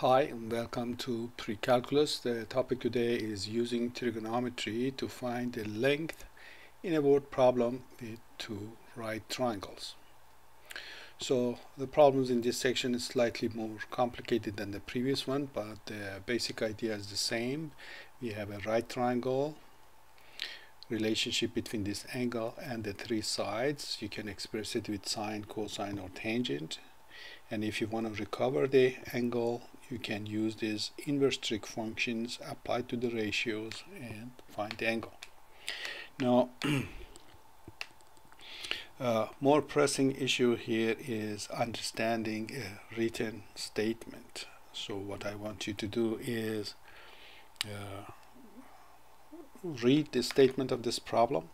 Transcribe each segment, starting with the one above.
Hi and welcome to Pre-Calculus. The topic today is using trigonometry to find the length in a word problem with two right triangles. So the problems in this section is slightly more complicated than the previous one, but the basic idea is the same. We have a right triangle, relationship between this angle and the three sides. You can express it with sine, cosine, or tangent. And if you want to recover the angle, you can use these inverse trig functions applied to the ratios and find the angle. Now, more pressing issue here is understanding a written statement. So what I want you to do is read the statement of this problem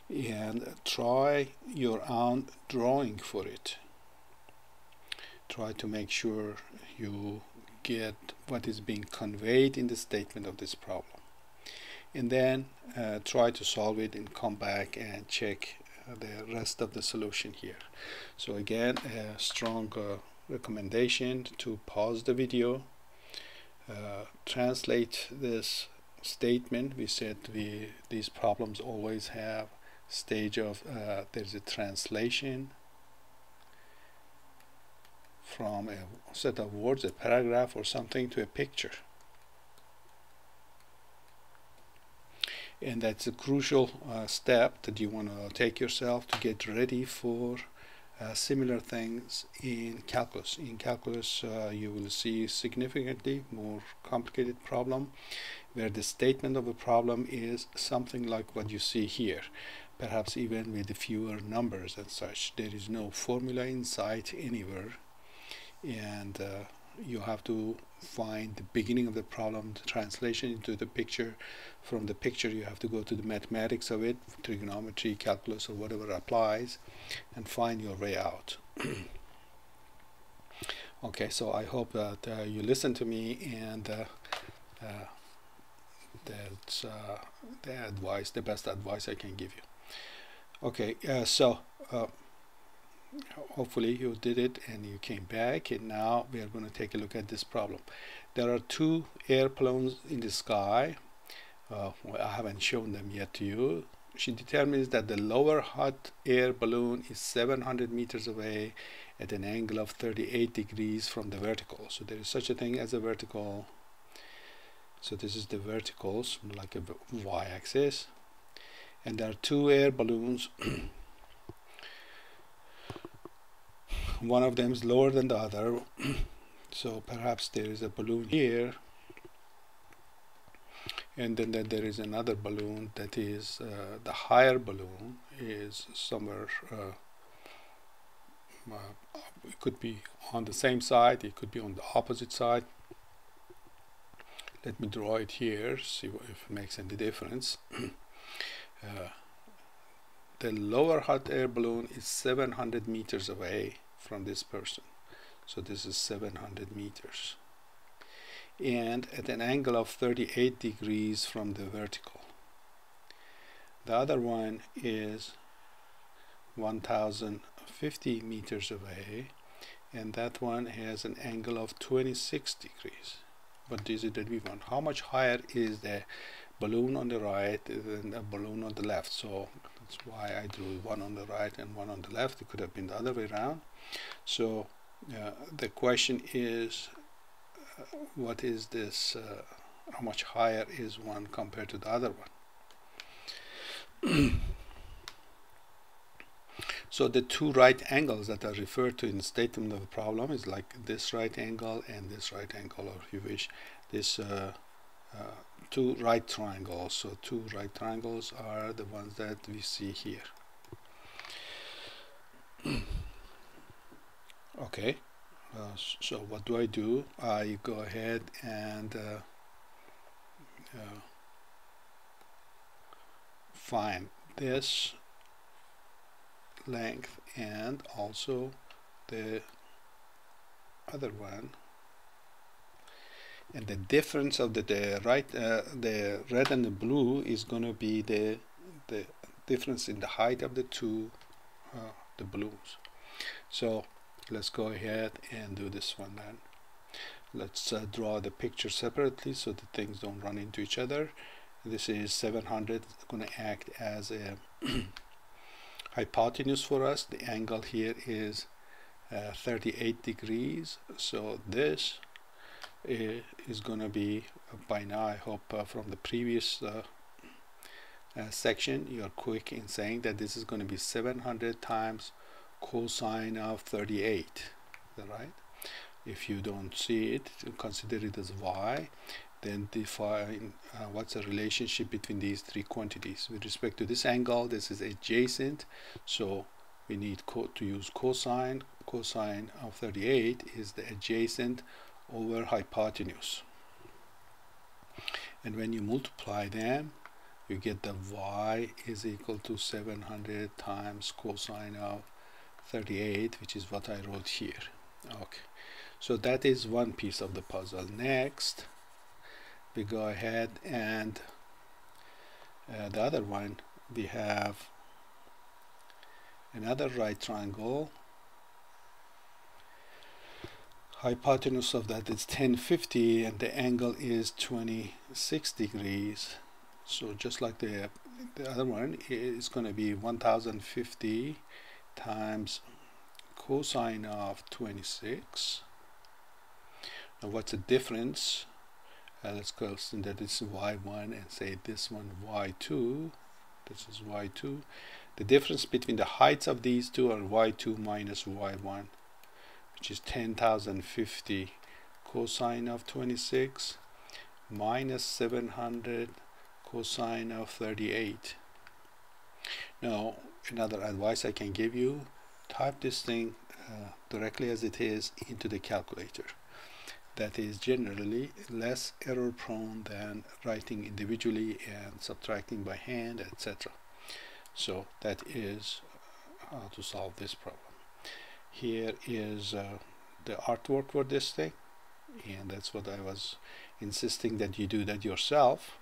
and try your own drawing for it. Try to make sure you get what is being conveyed in the statement of this problem, and then try to solve it and come back and check the rest of the solution here. So again, a strong recommendation to pause the video, translate this statement. We said these problems always have stage of there's a translation from a set of words, a paragraph or something, to a picture. And that's a crucial step that you want to take yourself to get ready for similar things in calculus. In calculus, you will see significantly more complicated problem where the statement of a problem is something like what you see here, perhaps even with fewer numbers and such. There is no formula in sight anywhere, and you have to find the beginning of the problem, the translation into the picture. From the picture you have to go to the mathematics of it, trigonometry, calculus, or whatever applies, and find your way out. Okay, so I hope that you listen to me, and that's the best advice I can give you. Okay, hopefully you did it and you came back, and now we are going to take a look at this problem. There are two airplanes in the sky. Well, I haven't shown them yet to you. She determines that the lower hot air balloon is 700 meters away at an angle of 38 degrees from the vertical. So there is such a thing as a vertical. So this is the verticals, like a y-axis, and there are two air balloons. One of them is lower than the other. So perhaps there is a balloon here, and then there is another balloon that is the higher balloon is somewhere, it could be on the same side, it could be on the opposite side. Let me draw it here, see if it makes any difference. The lower hot air balloon is 700 meters away from this person. So this is 700 meters. And at an angle of 38 degrees from the vertical. The other one is 1050 meters away, and that one has an angle of 26 degrees. What is it that we want? How much higher is the balloon on the right than the balloon on the left? So that's why I drew one on the right and one on the left. It could have been the other way around. So the question is, what is this, how much higher is one compared to the other one? So the two right angles that are referred to in the statement of the problem is like this right angle and this right angle, or if you wish, this two right triangles. So two right triangles are the ones that we see here. Okay, so what do? I go ahead and find this length and also the other one, and the difference of the red and the blue is going to be the difference in the height of the two the balloons. So let's go ahead and do this one then. Let's draw the picture separately so the things don't run into each other. This is 700, going to act as a hypotenuse for us. The angle here is 38 degrees. So this is going to be, by now I hope from the previous section you're quick in saying that this is going to be 700 times cosine of 38. Is that right? If you don't see it, consider it as y. Then define what's the relationship between these three quantities. With respect to this angle, this is adjacent, so we need to use cosine. Cosine of 38 is the adjacent over hypotenuse. And when you multiply them, you get the y is equal to 700 times cosine of 38, which is what I wrote here. Okay, so that is one piece of the puzzle. Next, we go ahead and the other one, we have another right triangle. Hypotenuse of that is 1050 and the angle is 26 degrees. So just like the other one, it's going to be 1050 times cosine of 26. Now what's the difference? Let's go assume that this is y1 and say this one y2. This is y2. The difference between the heights of these two are y2 minus y1, which is 10,050 cosine of 26 minus 700 cosine of 38. Now, another advice I can give you, type this thing directly as it is into the calculator. That is generally less error prone than writing individually and subtracting by hand, etc. So that is how to solve this problem. Here is the artwork for this thing, and that's what I was insisting that you do that yourself.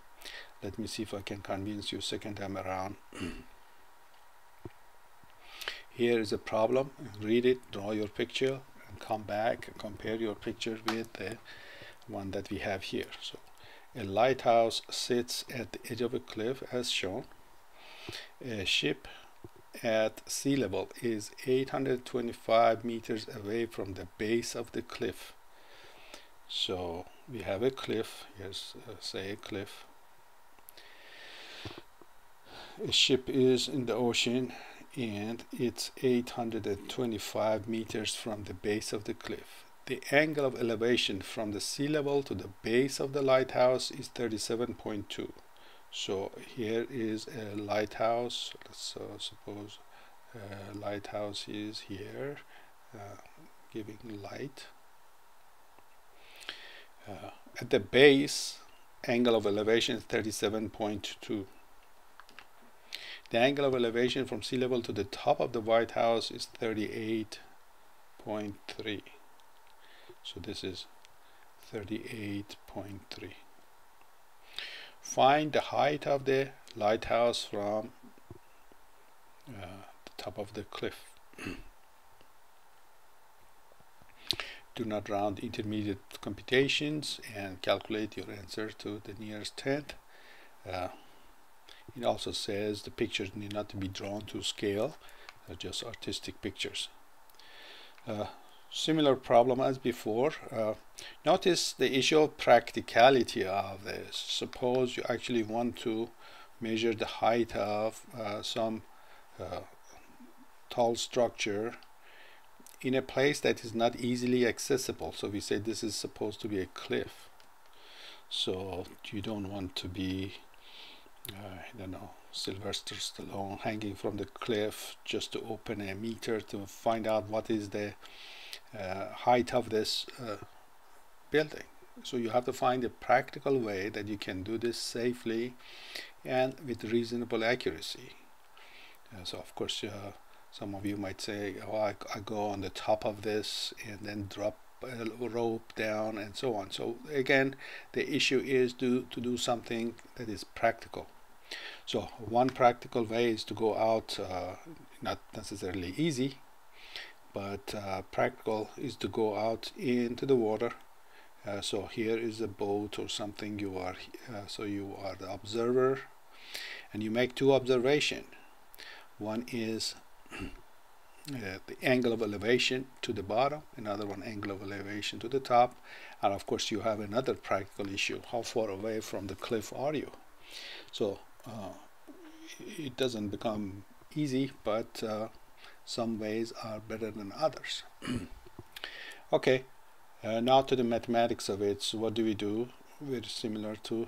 Let me see if I can convince you second time around. Here is a problem. Read it, draw your picture, and come back and compare your picture with the one that we have here. So a lighthouse sits at the edge of a cliff as shown. A ship at sea level is 825 meters away from the base of the cliff. So we have a cliff. Here's say a cliff. A ship is in the ocean and it's 825 meters from the base of the cliff. The angle of elevation from the sea level to the base of the lighthouse is 37.2. So here is a lighthouse. Let's suppose lighthouse is here, giving light. At the base, angle of elevation is 37.2. The angle of elevation from sea level to the top of the White House is 38.3. So this is 38.3. Find the height of the lighthouse from the top of the cliff. Do not round intermediate computations and calculate your answer to the nearest tenth. It also says the pictures need not to be drawn to scale, just artistic pictures. Similar problem as before. Notice the issue of practicality of this. Suppose you actually want to measure the height of some tall structure in a place that is not easily accessible. So we say this is supposed to be a cliff. So you don't want to be I don't know, Sylvester Stallone hanging from the cliff just to open a meter to find out what is the height of this building. So you have to find a practical way that you can do this safely and with reasonable accuracy. So of course some of you might say, oh, I go on the top of this and then drop a rope down and so on. So again, the issue is to do something that is practical. So one practical way is to go out, not necessarily easy, but practical is to go out into the water So here is a boat or something. You are so you are the observer, and you make two observations. One is the angle of elevation to the bottom, another one angle of elevation to the top, and of course you have another practical issue: how far away from the cliff are you? So it doesn't become easy, but some ways are better than others. Okay, now to the mathematics of it. So what do we do? Very similar to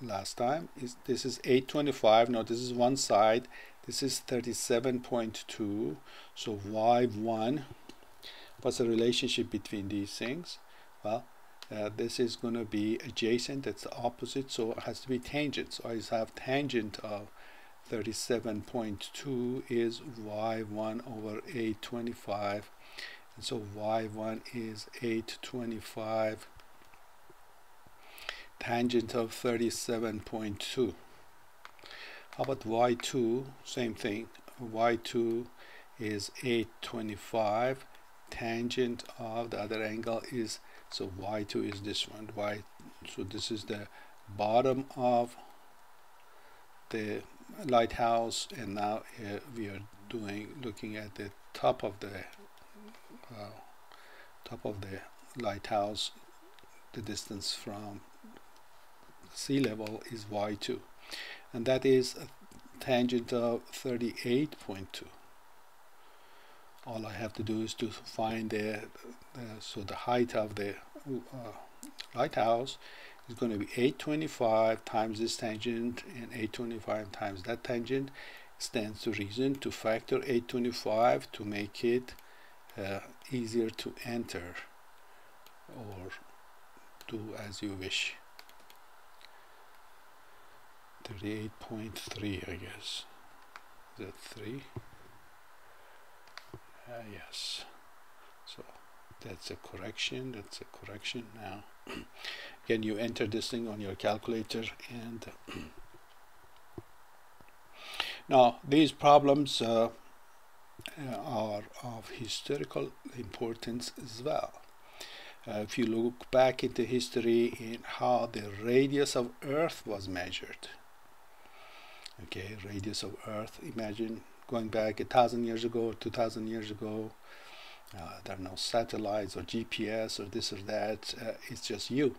last time. This is 825. Now this is one side. This is 37.2. So y1. What's the relationship between these things? Well, this is going to be adjacent. That's the opposite. So it has to be tangent. So I have tangent of 37.2 is y1 over 825. And so y1 is 825 tangent of 37.2. How about y2? Same thing. y2 is 825 tangent of the other angle is, so y2 is this one. So this is the bottom of the lighthouse, and now we are looking at the top of the lighthouse. The distance from sea level is y2, and that is a tangent of 38.2. All I have to do is to find so the height of the lighthouse is going to be 825 times this tangent, and 825 times that tangent. Stands to reason to factor 825 to make it easier to enter, or do as you wish. 38.3, I guess. Is that 3? Yes. So that's a correction. That's a correction. Now, again, you enter this thing on your calculator, and now these problems are of historical importance as well. If you look back into history in how the radius of Earth was measured. Okay, radius of Earth. Imagine going back 1,000 years ago or 2,000 years ago. There are no satellites or GPS or this or that. It's just you,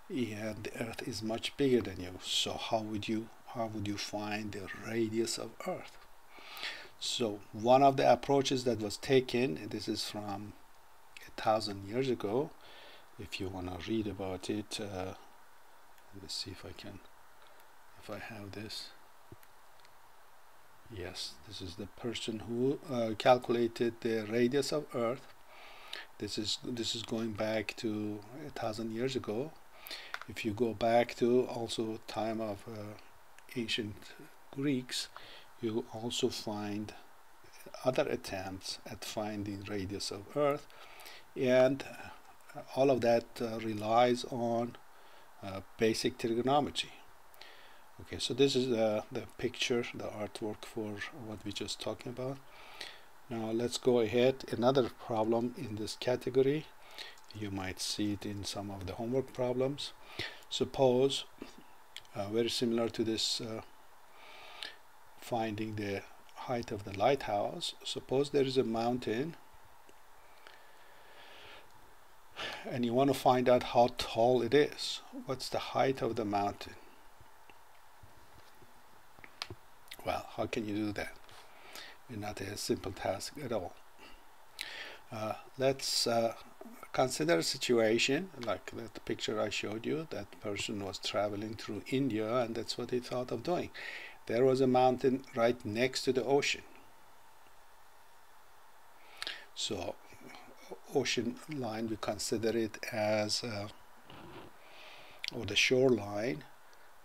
and the Earth is much bigger than you. So how would you find the radius of Earth? So one of the approaches that was taken, and this is from 1,000 years ago. If you want to read about it, let's see if I have this. Yes, this is the person who calculated the radius of Earth. This is going back to 1,000 years ago. If you go back to also time of ancient Greeks, you also find other attempts at finding radius of Earth, and all of that relies on basic trigonometry. Okay, so this is the picture, the artwork for what we just talking about. Now let's go ahead. Another problem in this category, you might see it in some of the homework problems. Suppose, very similar to this finding the height of the lighthouse, suppose there is a mountain and you want to find out how tall it is. What's the height of the mountain? Well, how can you do that? It's not a simple task at all. Let's consider a situation like that picture I showed you. That person was traveling through India, and that's what he thought of doing. There was a mountain right next to the ocean. So ocean line, we consider it as or the shoreline,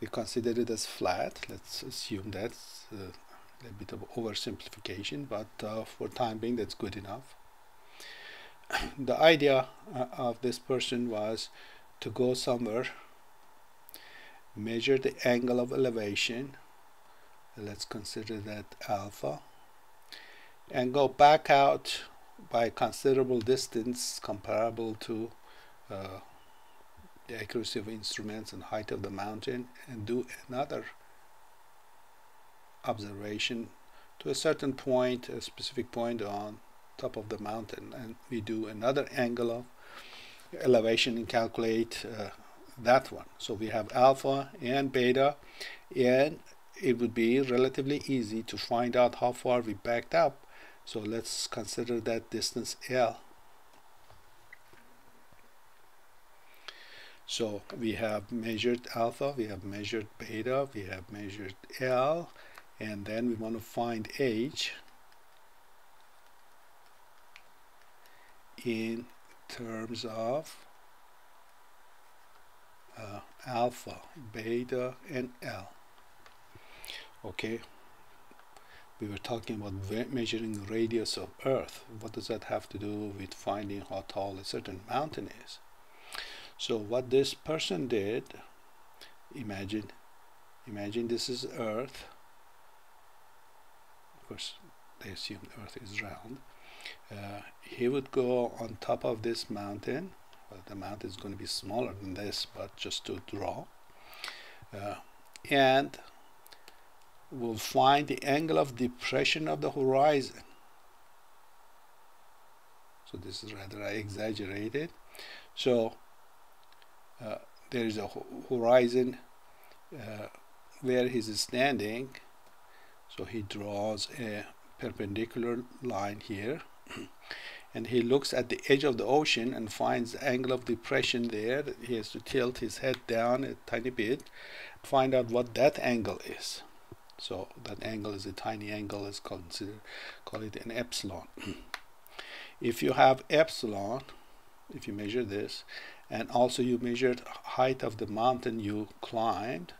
we consider it as flat. Let's assume that's a bit of oversimplification, but for time being that's good enough. The idea of this person was to go somewhere, measure the angle of elevation, let's consider that alpha, and go back out by a considerable distance comparable to uh, the accuracy of instruments and height of the mountain, and do another observation to a certain point, a specific point on top of the mountain, and we do another angle of elevation and calculate that one. So we have alpha and beta, and it would be relatively easy to find out how far we backed up. So let's consider that distance L. So we have measured alpha, we have measured beta, we have measured L, and then we want to find H in terms of alpha, beta, and L. Okay, we were talking about measuring the radius of Earth. What does that have to do with finding how tall a certain mountain is? So what this person did, imagine this is Earth. Of course, they assume Earth is round. He would go on top of this mountain. Well, the mountain is going to be smaller than this, but just to draw. And we'll find the angle of depression of the horizon. So this is rather exaggerated. So there is a horizon where he's standing. So he draws a perpendicular line here. And he looks at the edge of the ocean and finds the angle of depression there. He has to tilt his head down a tiny bit, find out what that angle is. So that angle is a tiny angle, is call it an epsilon. If you have epsilon, if you measure this, and also you measured height of the mountain you climbed,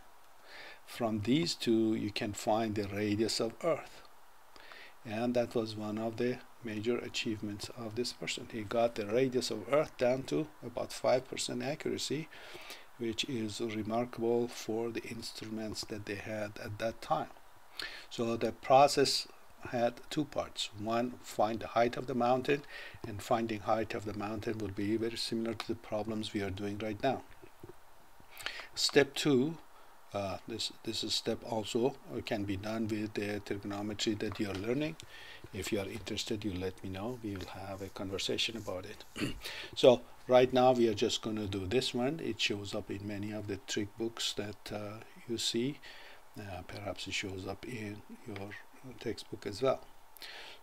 from these two you can find the radius of Earth. And that was one of the major achievements of this person. He got the radius of Earth down to about 5% accuracy, which is remarkable for the instruments that they had at that time. So the process had two parts. One, find the height of the mountain, and finding height of the mountain will be very similar to the problems we are doing right now. Step two, this is step also can be done with the trigonometry that you are learning. If you are interested, you let me know. We will have a conversation about it. So right now we are just going to do this one. It shows up in many of the trick books that you see. Perhaps it shows up in your textbook as well.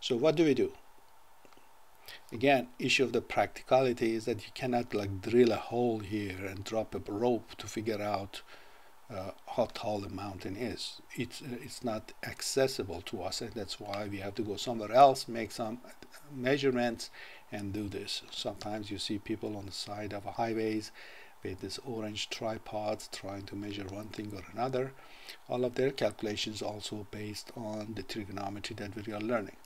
So what do we do? Again, issue of the practicality is that you cannot like drill a hole here and drop a rope to figure out how tall the mountain is. It's not accessible to us, and that's why we have to go somewhere else, make some measurements, and do this. Sometimes you see people on the side of highways with this orange tripods trying to measure one thing or another. All of their calculations also based on the trigonometry that we are learning.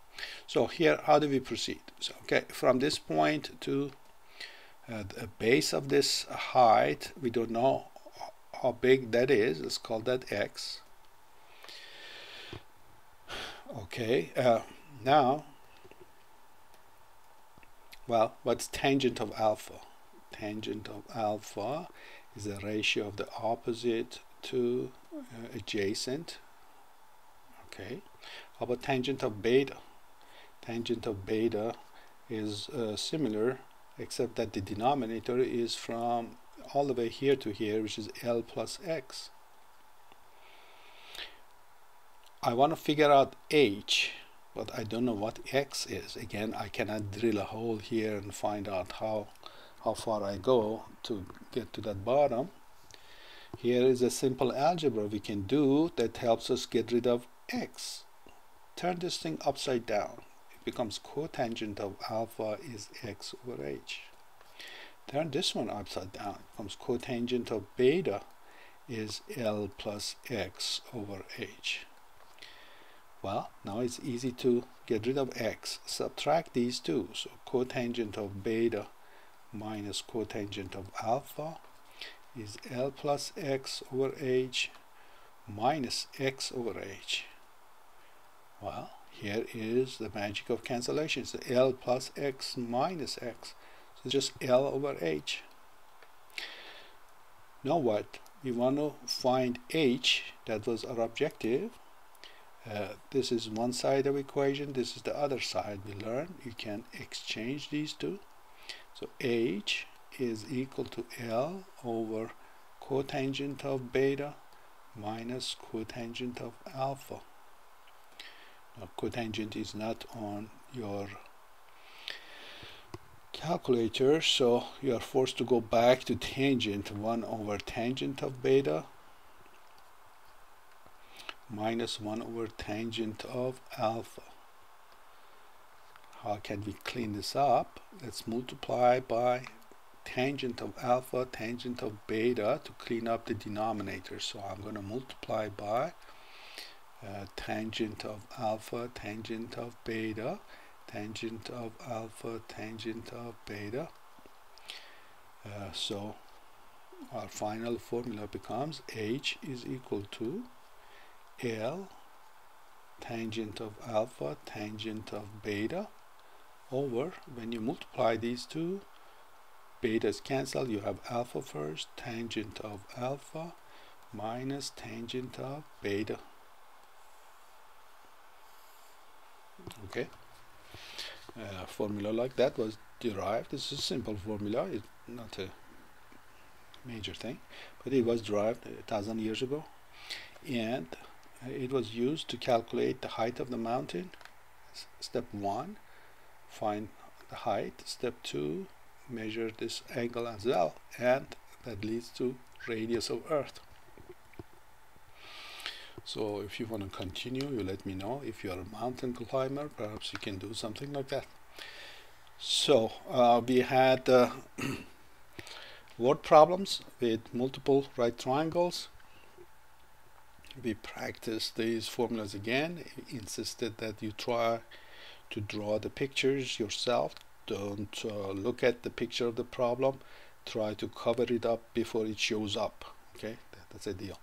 So here, how do we proceed? So okay, from this point to the base of this height, we don't know how big that is. Let's call that x. Okay, now, well, what's tangent of alpha? Tangent of alpha is the ratio of the opposite to adjacent. Okay, how about tangent of beta? Tangent of beta is similar, except that the denominator is from all the way here to here, which is L plus x. I want to figure out h, but I don't know what x is. Again, I cannot drill a hole here and find out how far I go to get to that bottom. Here is a simple algebra we can do that helps us get rid of x. Turn this thing upside down. It becomes cotangent of alpha is x over h. Turn this one upside down. It becomes cotangent of beta is L plus x over h. Well, now it's easy to get rid of x. Subtract these two. So cotangent of beta minus cotangent of alpha is L plus x over h minus x over h. Well, here is the magic of cancellation. So L plus x minus x. So just L over h. Now what? We want to find h. That was our objective. This is one side of equation, this is the other side. We learned you can exchange these two. So h is equal to L over cotangent of beta minus cotangent of alpha. Now cotangent is not on your calculator, so you are forced to go back to tangent. 1 over tangent of beta minus 1 over tangent of alpha. How can we clean this up? Let's multiply by tangent of alpha, tangent of beta to clean up the denominator. So I'm going to multiply by tangent of alpha, tangent of beta, tangent of alpha, tangent of beta. So our final formula becomes h is equal to L tangent of alpha, tangent of beta over, when you multiply these two, betas cancel, you have alpha first, tangent of alpha minus tangent of beta. Okay, formula like that was derived. This is a simple formula, it's not a major thing, but it was derived 1,000 years ago, and it was used to calculate the height of the mountain. Step 1, find the height. Step 2, measure this angle as well, and that leads to radius of Earth. So if you want to continue, you let me know. If you are a mountain climber, perhaps you can do something like that. So we had word problems with multiple right triangles. We practiced these formulas again. We insisted that you try to draw the pictures yourself. Don't look at the picture of the problem. Try to cover it up before it shows up. Okay, that's a deal.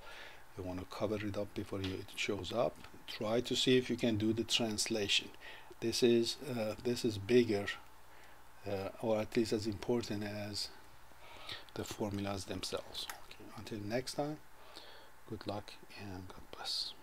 You want to cover it up before it shows up. Try to see if you can do the translation. This is bigger, or at least as important as the formulas themselves. Okay, until next time, good luck and God bless.